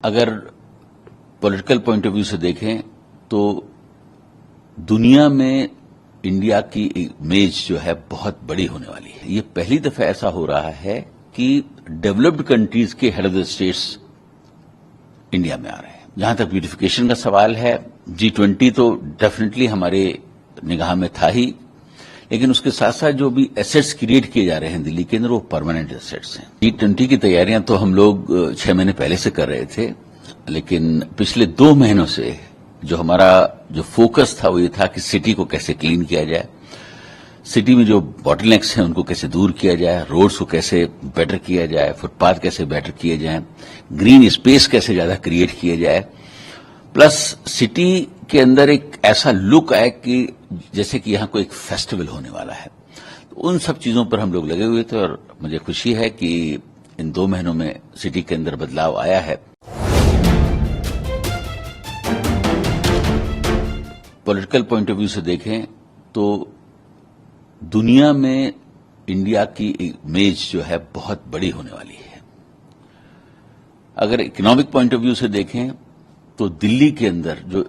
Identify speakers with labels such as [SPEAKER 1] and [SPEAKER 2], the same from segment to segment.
[SPEAKER 1] اگر political point of view سے دیکھیں تو دنیا میں انڈیا کی امیج جو ہے بہت بڑی ہونے والی ہے. یہ پہلی دفعہ ایسا ہو رہا ہے کہ ڈیولپڈ کنٹریز کے head of the states India میں آ رہے ہیں. جہاں تک بیوٹیفیکیشن کا سوال ہے، G20 تو ڈیفینیٹلی ہمارے نگاہ میں تھا ہی، لیکن اس کے ساتھ ساتھ جو بھی ایسٹس کریٹ کیے جا رہے ہیں دلی کے اندر وہ پرماننٹ ایسٹس ہیں. G20 کی تیاریاں تو ہم لوگ 6 مہینے پہلے سے کر رہے تھے، لیکن پچھلے 2 مہینوں سے جو ہمارا فوکس تھا وہ یہ تھا کہ سٹی کو کیسے کلین کیا جائے، سٹی میں جو باٹل نیکس ہیں ان کو کیسے دور کیا جائے، روڈز کو کیسے بیٹر کیا جائے، فٹ پاتھ کیسے بیٹر کیے جائیں، گرین اسپیس کیسے زیادہ کریٹ کیا جائے، پلس سٹی کے اندر ایک ایسا لک آئے کہ جیسے کہ یہاں کوئی ایک فیسٹیول ہونے والا ہے. تو ان سب چیزوں پر ہم لوگ لگے ہوئے تھے اور مجھے خوشی ہے کہ ان 2 مہینوں میں سٹی کے اندر بدلاؤ آیا ہے. پولیٹیکل پوائنٹ آف ویو سے دیکھیں تو دنیا میں انڈیا کی امیج جو ہے بہت بڑی ہونے والی ہے. اگر اکنامک پوائنٹ آف ویو سے دیکھیں تو دلی کے اندر جو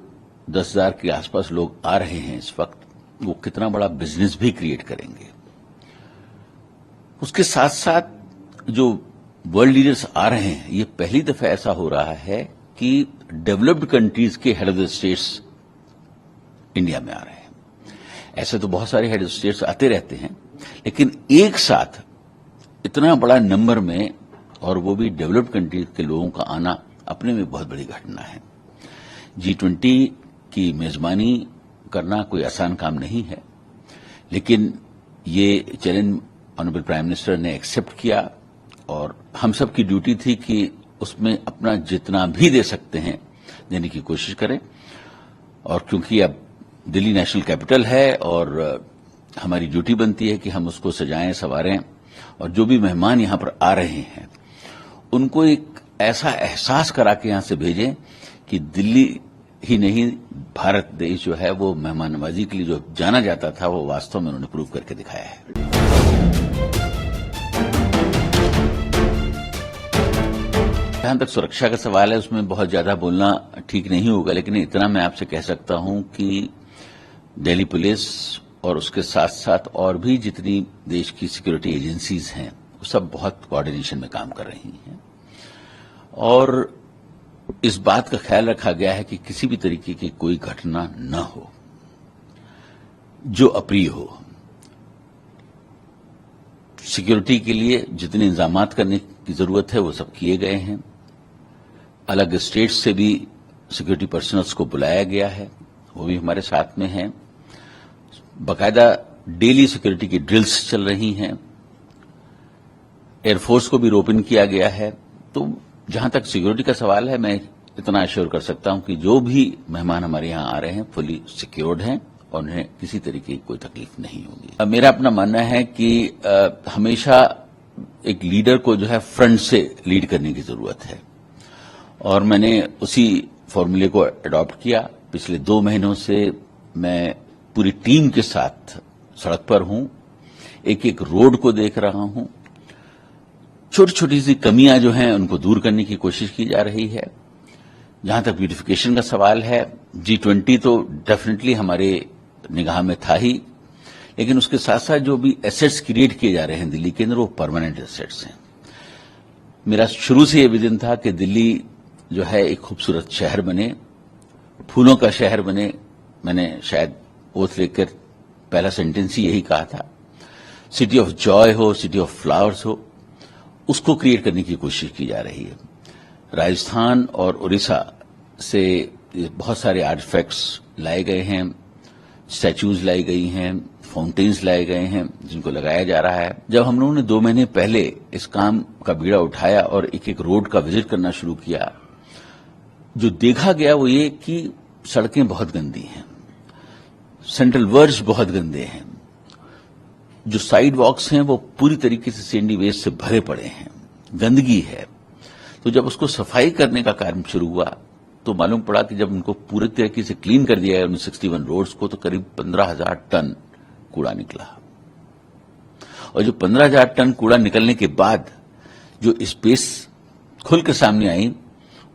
[SPEAKER 1] 10,000 کے آس پاس لوگ آ رہے ہیں اس وقت، وہ کتنا بڑا بزنس بھی کریٹ کریں گے. اس کے ساتھ ساتھ جو ورلڈ لیڈرز آ رہے ہیں، یہ پہلی دفعہ ایسا ہو رہا ہے کہ ڈیولپڈ کنٹریز کے head of the states India میں آ رہے ہیں. ایسے تو بہت سارے ہیڈ آف اسٹیٹس آتے رہتے ہیں، لیکن ایک ساتھ اتنا بڑا نمبر میں اور وہ بھی ڈیولپڈ کنٹریز کے لوگوں کا آنا اپنے میں بہت بڑی گھٹنا ہے. G20 کی میزبانی کرنا کوئی آسان کام نہیں ہے، لیکن یہ چیلنج آنریبل پرائم منسٹر نے ایکسپٹ کیا اور ہم سب کی ڈیوٹی تھی کہ اس میں اپنا جتنا بھی دے سکتے ہیں دینے کی کوشش کریں. اور کیونکہ اب دلی نیشنل کیپٹل ہے اور ہماری ڈیوٹی بنتی ہے کہ ہم اس کو سجائیں سنواریں، اور جو بھی مہمان یہاں پر آ رہے ہیں ان کو ایک ایسا احساس کرا کے یہاں سے بھیجیں کہ دلی ہی نہیں، بھارت دیش جو ہے وہ مہمان نوازی کے لیے جو جانا جاتا تھا وہ واستو میں انہوں نے پروو کر کے دکھایا ہے. جہاں تک سرکشا کا سوال ہے اس میں بہت زیادہ بولنا ٹھیک نہیں ہوگا، لیکن اتنا میں آپ سے کہہ سکتا ہوں کہ دہلی پولیس اور اس کے ساتھ ساتھ اور بھی جتنی دیش کی سیکورٹی ایجنسیز ہیں وہ سب بہت کوآرڈینیشن میں کام کر رہی ہیں، اور اس بات کا خیال رکھا گیا ہے کہ کسی بھی طریقے کی کوئی گھٹنا نہ ہو جو اپری ہو. سیکورٹی کے لیے جتنے انتظامات کرنے کی ضرورت ہے وہ سب کیے گئے ہیں. الگ اسٹیٹ سے بھی سیکورٹی پرسنلز کو بلایا گیا ہے، وہ بھی ہمارے ساتھ میں ہیں. باقاعدہ ڈیلی سیکورٹی کی ڈرلز چل رہی ہیں. ایئر فورس کو بھی روپن کیا گیا ہے. تو جہاں تک سیکورٹی کا سوال ہے میں اتنا ایشور کر سکتا ہوں کہ جو بھی مہمان ہمارے یہاں آ رہے ہیں فلی سیکیورڈ ہیں اور انہیں کسی طریقے کی کوئی تکلیف نہیں ہوگی. میرا اپنا ماننا ہے کہ ہمیشہ ایک لیڈر کو جو ہے فرنٹ سے لیڈ کرنے کی ضرورت ہے، اور میں نے اسی فارمولے کو اڈاپٹ کیا. پچھلے 2 مہینوں سے میں پوری ٹیم کے ساتھ سڑک پر ہوں، ایک ایک روڈ کو دیکھ رہا ہوں. چھوٹی چھوٹی سی کمیاں جو ہیں ان کو دور کرنے کی کوشش کی جا رہی ہے. جہاں تک بیوٹیفیکیشن کا سوال ہے، G20 تو ڈیفینیٹلی ہمارے نگاہ میں تھا ہی، لیکن اس کے ساتھ ساتھ جو بھی ایسٹس کریٹ کیے جا رہے ہیں دلی کے اندر وہ پرماننٹ ایسٹس ہیں. میرا شروع سے یہ ویژن تھا کہ دلی جو ہے ایک خوبصورت شہر بنے، پھولوں کا شہر بنے. میں نے شاید اوتھ لے کر پہلا سینٹینس ہی یہی کہا تھا. سٹی آف جوائے ہو، سٹی آف فلاورز ہو، اس کو کریٹ کرنے کی کوشش کی جا رہی ہے. راجستھان اور اڑیسہ سے بہت سارے آرٹیفیکٹس لائے گئے ہیں، اسٹیچوز لائی گئی ہیں، فاؤنٹینز لائے گئے ہیں جن کو لگایا جا رہا ہے. جب ہم لوگوں نے 2 مہینے پہلے اس کام کا بیڑا اٹھایا اور ایک ایک روڈ کا وزٹ کرنا شروع کیا، جو دیکھا گیا وہ یہ کہ سڑکیں بہت گندی ہیں، سینٹرل ورڈز بہت گندے ہیں، جو سائیڈ واکس ہیں وہ پوری طریقے سے سینڈی ویسٹ سے بھرے پڑے ہیں، گندگی ہے. تو جب اس کو صفائی کرنے کا کام شروع ہوا تو معلوم پڑا کہ جب ان کو پورے طریقے سے کلین کر دیا ہے 61 روڈز کو تو قریب 15,000 ٹن کوڑا نکلا. اور جو 15,000 ٹن کوڑا نکلنے کے بعد جو اسپیس کھل کے سامنے آئی